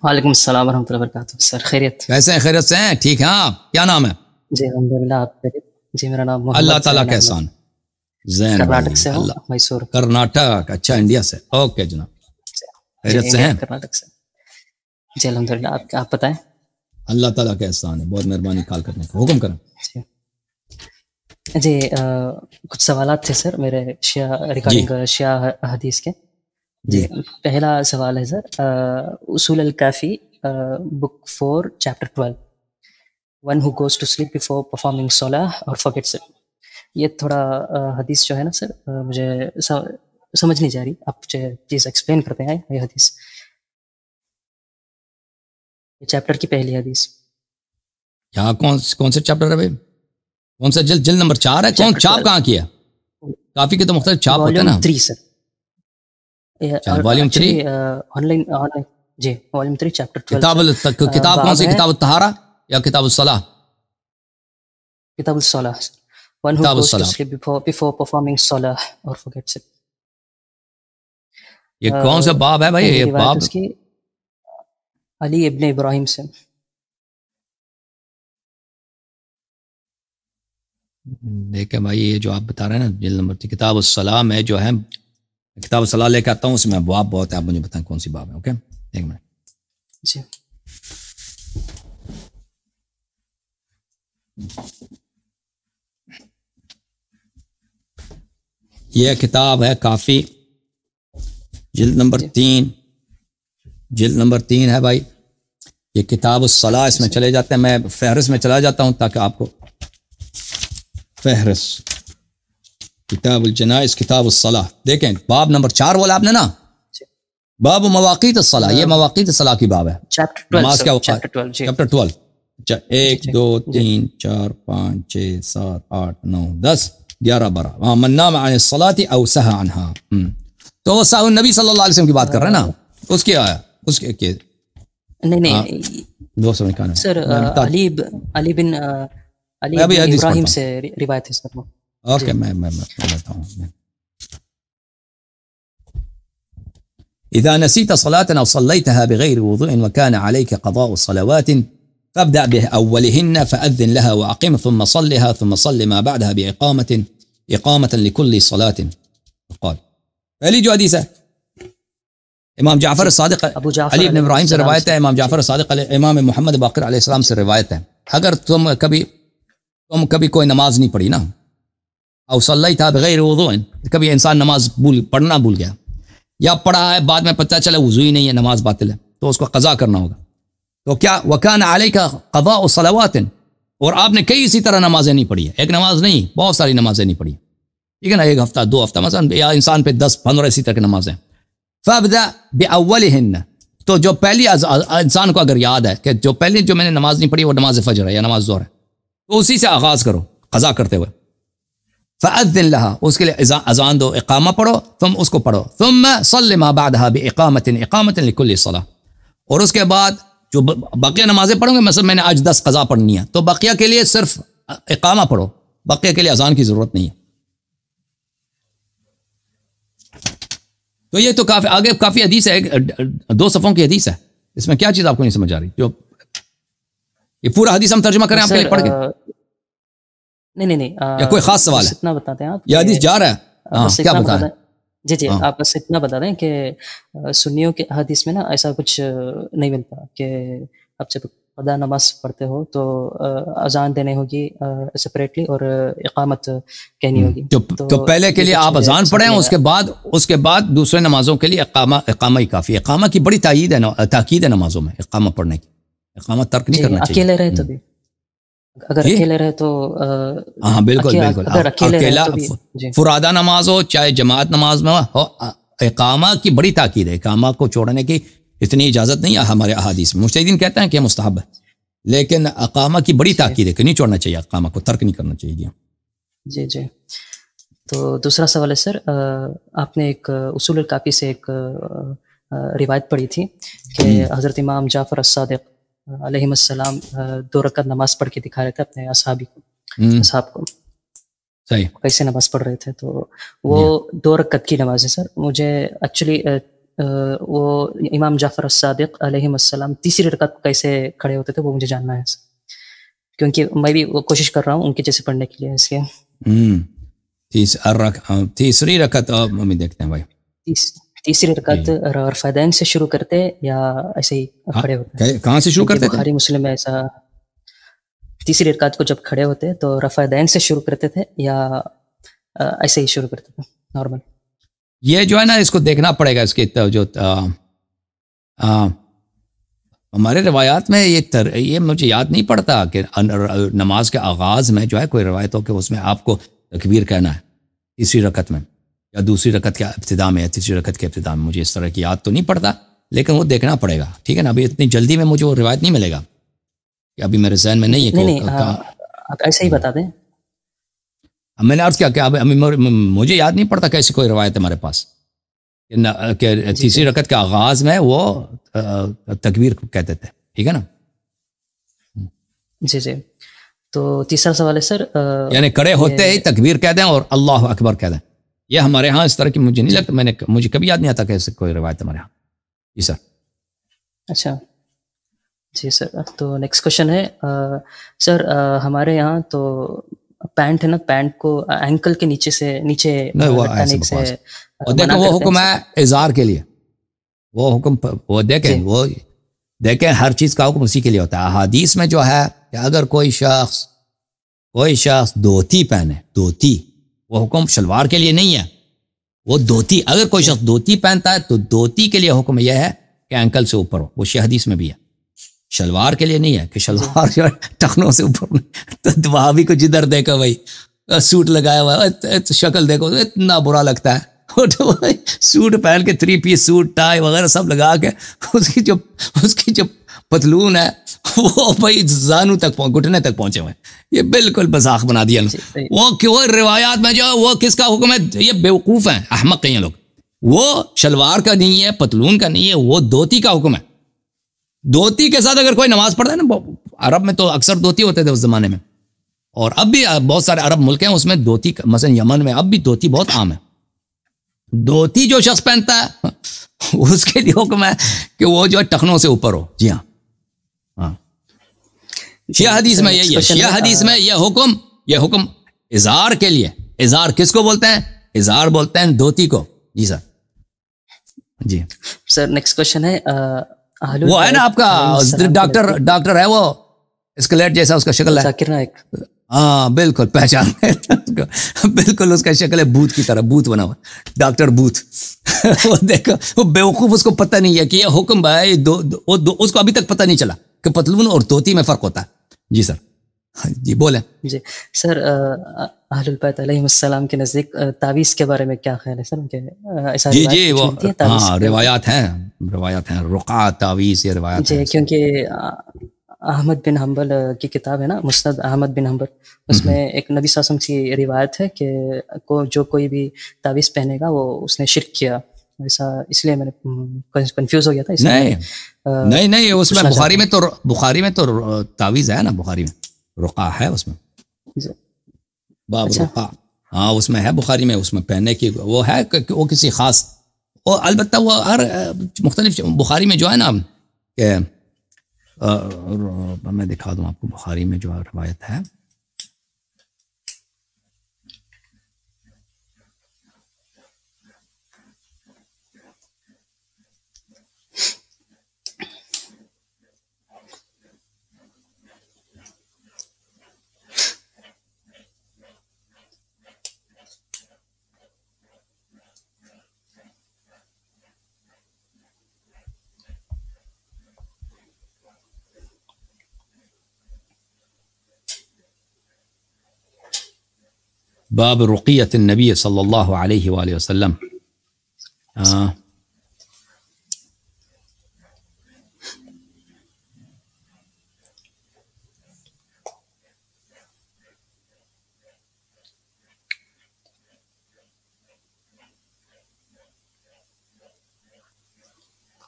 وعلیکم السلام ورحمۃ اللہ وبرکاتہ. سر خیریت؟ کیسے ہیں؟ خیریت سے ہیں؟ ٹھیک ہیں آپ؟ کیا نام ہے؟ جی الحمدللہ. آپ خیریت؟ جی میرا نام محمد اللہ تعالیٰ کا احسان. زین کرناٹک بھائی. سے ہوں، اللہ میسور. کرناٹک. اچھا انڈیا سے. اوکے جناب. خیریت سے ہیں؟ کرناٹک سے. جی الحمدللہ. آپ بتائیں. اللہ تعالیٰ کا احسان ہے. بہت مہربانی کال کرنے کا. حکم کریں. جی کچھ سوالات تھے سر میرے ریگارڈنگ شیعہ حدیث کے. جی پہلا سوال ہے سر، اصول الکافی book 4 chapter 12، one who goes to sleep before performing صلاح اور forgets it. یہ تھوڑا حدیث جو ہے نا سر مجھے سمجھ نہیں جا رہی. آپ مجھے پلیز ایکسپلین کرتے ہیں یہ حدیث، یہ چیپٹر کی پہلی حدیث. یہاں کون سے چیپٹر ہے بھائی؟ کون سا جلد نمبر 4 ہے؟ کون چاپ کہاں کیا؟ کافی کے تو مختلف چاپ ہوتے ہیں نا. Volume 3 sir. Volume 3 online. جی والیوم 3 چیپٹر 12. کتاب کون سی؟ کتاب الطہارہ یا کتاب الصلاح؟ کتاب الصلاح. One who goes to sleep before performing صلاح اور forgets it. یہ کون سا باب ہے بھائی؟ یہ باب اس کی علی ابن ابراہیم سے. دیکھیں بھائی یہ جو آپ بتا رہے ہیں نا جلد نمبر 3 کتاب الصلاح میں جو ہے کتاب الصلاح لے کے آتا ہوں، اس میں ابواب بہت ہے. آپ مجھے بتائیں کون سی باب ہے. اوکے ایک منٹ. جی یہ کتاب ہے کافی، جلد نمبر 3. جلد نمبر 3 ہے بھائی یہ کتاب الصلاح. اس میں چلے جاتے ہیں، میں فہرست میں چلا جاتا ہوں تاکہ آپ کو فہرست. کتاب الجنائز کتاب الصلاح دیکھیں باب نمبر 4 بولا آپ نے نا، باب مواقیت الصلاح. یہ مواقیت الصلاح کی باب ہے. نماز کا اوقات چیپٹر 12. اچھا 1 2 3 4 5 6 7 8 9 10 11 12. من نام عن الصلاة او سہى عنها. تو وہ نبی صلی اللہ علیہ وسلم کی بات کر رہے ہیں نا، اس کی آیا اس کے نہیں 200 نکالنا سر. علی بن ابراہیم سے روایت ہے سر. اوکے میں بتا ہوں. اذا نسيت صلاة او صليتها بغير وضوء وكان عليك قضاء صلوات فابدأ بأولهن فأذن لها وأقم ثم صلها ثم صل ما بعدها إقامة لكل صلاة. قال پہلی جو حدیث ہے امام جعفر الصادق علی بن ابراہیم سے روایت ہے. امام جعفر الصادق امام محمد باقر علیہ السلام سے روایت ہے. اگر تم کبھی کوئی نماز نہیں پڑھی نا، او صلیتھا بغیر وضوء، کبھی انسان نماز پڑھنا بھول گیا یا پڑھا ہے بعد میں پتہ چلا وضو ہی نہیں ہے، نماز باطل ہے، تو اس کو قضا کرنا ہوگا. تو کیا وکان علیک قضاء صلوات، اور آپ نے کئی اسی طرح نمازیں نہیں پڑھی ہے، ایک نماز نہیں بہت ساری نمازیں نہیں پڑھی، ٹھیک ہے نا، 1 ہفتہ 2 ہفتہ مثلا، یا انسان پہ 10 15 اسی طرح کی نمازیں. فابدأ بأولهن، تو جو پہلی انسان کو اگر یاد ہے کہ جو پہلی جو میں نے نماز نہیں پڑھی وہ نماز فجر ہے یا نماز ظہر ہے، تو اسی سے آغاز کرو قضا کرتے ہوئے. فأذن لها، اس کے لیے اذان دو، اقامہ پڑھو، تم اس کو پڑھو. ثم صل ما بعدها بإقامة لكل صلاة، اور اس کے بعد جو بقیہ نمازیں پڑھوں گے، مثلا میں نے آج 10 قضا پڑھنی ہے تو بقیہ کے لیے صرف اقامہ پڑھو، بقیہ کے لیے اذان کی ضرورت نہیں ہے. تو یہ تو کافی آگے کافی حدیث ہے، 2 صفوں کی حدیث ہے. اس میں کیا چیز آپ کو نہیں سمجھ آ رہی؟ جو یہ پورا حدیث ہم ترجمہ کریں آپ کے لیے پڑھ کے؟ نہیں یا کوئی خاص سوال ہے؟ اتنا بتاتے ہیں آپ، یہ حدیث جا رہا ہے کیا بتائیں؟ جی آپ بس اتنا بتا دیں کہ سنیوں کے حدیث میں نا ایسا کچھ نہیں ملتا کہ آپ جب قضا نماز پڑھتے ہو تو اذان دینے ہوگی سپریٹلی اور اقامت کہنی ہوگی. تو پہلے کے لیے آپ اذان پڑھیں، اس کے بعد دوسرے نمازوں کے لیے اقامہ ہی کافی. اقامہ کی بڑی تاکید ہے نمازوں میں، اقامہ پڑھنے کی. اقامہ ترک نہیں کرنا چاہیے. اکیلے رہے تو بھی، اگر اکیلے رہے تو ہاں بالکل اکیلا فرادہ نماز ہو چاہے جماعت نماز میں ہو، اقامہ کی بڑی تاکید ہے. اقامہ کو چھوڑنے کی اتنی اجازت نہیں ہے ہمارے احادیث میں. مجتہدین کہتے ہیں کہ مستحب ہے، لیکن اقامہ کی بڑی تاکید ہے کہ نہیں چھوڑنا چاہیے، اقامہ کو ترک نہیں کرنا چاہیے. جی تو دوسرا سوال ہے سر، آپ نے ایک اصول الکافی سے ایک روایت پڑھی تھی کہ حضرت امام جعفر الصادق علیہ السلام 2 رکعت نماز پڑھ کے دکھا رہے تھے اپنے اصحاب کو. کیسے نماز پڑھ رہے تھے؟ تو وہ 2 رکعت کی نماز ہے سر. مجھے ایکچولی وہ امام جعفر الصادق علیہ السلام تیسری رکعت کو کیسے کھڑے ہوتے تھے وہ مجھے جاننا ہے، کیونکہ میں بھی وہ کوشش کر رہا ہوں ان کے جیسے پڑھنے کے لیے، اس لیے تیسری رکعت ہم دیکھتے ہیں بھائی، تیسری رکعت رفع دین سے شروع کرتے یا ایسے ہی کھڑے ہوتے؟ کہاں سے شروع کرتے تھے؟ بخاری مسلم میں ایسا تیسری رکعت کو جب کھڑے ہوتے تو رفع دین سے شروع کرتے تھے یا ایسے ہی شروع کرتے تھے نارمل؟ یہ جو ہے نا اس کو دیکھنا پڑے گا، اس کی جو ہمارے روایات میں یہ مجھے یاد نہیں پڑتا کہ نماز کے آغاز میں جو ہے کوئی روایت ہو کہ اس میں آپ کو تکبیر کہنا ہے تیسری رکعت میں یا دوسری رکعت کے ابتدا میں یا تیسری رکعت کے ابتدا میں، مجھے اس طرح کی یاد تو نہیں پڑتا، لیکن وہ دیکھنا پڑے گا، ٹھیک ہے نا؟ ابھی اتنی جلدی میں مجھے وہ روایت نہیں ملے گا کہ ابھی میرے ذہن میں نہیں ہے. نہیں آپ ایسے ہی بتا دیں. میں نے عرض کیا کہ مجھے یاد نہیں پڑتا کیسی کوئی روایت ہے ہمارے پاس کہ تیسری رکعت کے آغاز میں وہ تکبیر کہتے تھے، ٹھیک ہے نا؟ جی جی. تو تیسرا سوال ہے سر، یعنی کھڑے ہوتے ہی تکبیر کہہ دیں اور اللہ اکبر کہہ دیں. یہ ہمارے ہاں اس طرح کی مجھے نہیں لگتا، مجھے کبھی یاد نہیں آتا کہ ایسے کوئی روایت ہمارے ہاں. جی سر. اچھا جی سر. تو نیکسٹ کوشچن ہے سر، ہمارے یہاں تو پینٹ ہے نا، پینٹ کو اینکل کے نیچے سے نیچے لٹکانے سے دیکھیں وہ حکم ہے اظہار کے لیے، وہ حکم وہ دیکھیں وہ دیکھیں ہر چیز کا حکم اسی کے لیے ہوتا ہے. احادیث میں جو ہے کہ اگر کوئی شخص دھوتی پہنے، دھوتی وہ حکم شلوار کے لیے نہیں ہے، وہ دھوتی اگر کوئی شخص دھوتی پہنتا ہے تو دھوتی کے لیے حکم یہ ہے کہ اینکل سے اوپر ہو، وہ حدیث میں بھی ہے، شلوار کے لیے نہیں ہے کہ شلوار جو ٹخنوں سے اوپر. تو وہاں بھی کو جدھر دیکھو بھائی سوٹ لگایا ہوا ہے، شکل دیکھو اتنا برا لگتا ہے، سوٹ پہن کے 3 پیس سوٹ ٹائی وغیرہ سب لگا کے اس کی جو پتلون ہے وہ بھائی زانو تک گھٹنے تک پہنچے ہوئے، یہ بالکل مذاق بنا دیا. وہ روایات میں جو وہ کس کا حکم ہے؟ یہ بیوقوف ہیں، احمق ہیں یہ لوگ. وہ شلوار کا نہیں ہے، پتلون کا نہیں ہے، وہ دھوتی کا حکم ہے. دھوتی کے ساتھ اگر کوئی نماز پڑھتا ہے نا، عرب میں تو اکثر دھوتی ہوتے تھے اس زمانے میں، اور اب بھی بہت سارے عرب ملک ہیں اس میں دھوتی، مثلا یمن میں اب بھی دھوتی بہت عام ہے. دھوتی جو شخص پہنتا ہے اس کے لیے حکم ہے کہ وہ جو ٹخنوں سے اوپر ہو. جی ہاں ہاں. شیعہ حدیث میں یہی ہے، شیعہ حدیث میں یہ حکم اظہار کے لیے. اظہار کس کو بولتے ہیں؟ اظہار بولتے ہیں دھوتی کو. جی سر. جی سر نیکسٹ کوشچن ہے، وہ ہے نا آپ کا ڈاکٹر ہے وہ اسکلیٹ جیسا اس کا شکل ہے، ذاکر نائک. ہاں بالکل پہچان بالکل اس کا شکل ہے بوت کی طرح، بوت بنا ہوا، ڈاکٹر بوت. وہ دیکھو وہ بیوقوف، اس کو پتہ نہیں ہے کہ یہ حکم ہے، اس کو ابھی تک پتہ نہیں چلا کہ پتلون اور دھوتی میں فرق ہوتا ہے. جی سر. جی بولیں. جی سر، اہل البیت علیہ السلام کے نزدیک تعویذ کے بارے میں کیا خیال ہے سر؟ جی وہ ہاں روایات ہیں رقعہ تعویذ، یہ روایات جی. کیونکہ احمد بن حنبل کی کتاب ہے نا، مسند احمد بن حنبل، اس میں ایک نبی صلی اللہ علیہ وسلم کی روایت ہے کہ جو کوئی بھی تعویذ پہنے گا وہ اس نے شرک کیا. ایسا اس لیے میں نے کنفیوز ہو گیا تھا. نہیں اس میں بخاری میں تو تعویذ ہے نا، بخاری میں رقعہ ہے، اس میں باب رقعہ، ہاں اس میں ہے بخاری میں، اس میں پہننے کی وہ ہے کہ وہ کسی خاص، اور البتہ وہ ہر مختلف بخاری میں جو ہے نا کہ میں دکھا دوں آپ کو، بخاری میں جو روایت ہے باب رقیت النبی صلی اللہ علیہ وآلہ وسلم.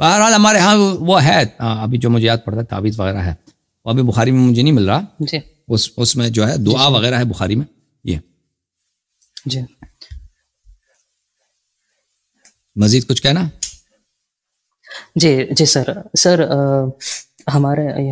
بہرحال ہمارے ہاں وہ ہے، ابھی جو مجھے یاد پڑتا ہے تعویذ وغیرہ ہے، وہ ابھی بخاری میں مجھے نہیں مل رہا. جی اس میں جو ہے دعا وغیرہ ہے بخاری میں. یہ جی مزید کچھ کہنا؟ جی جی سر. سر ہمارے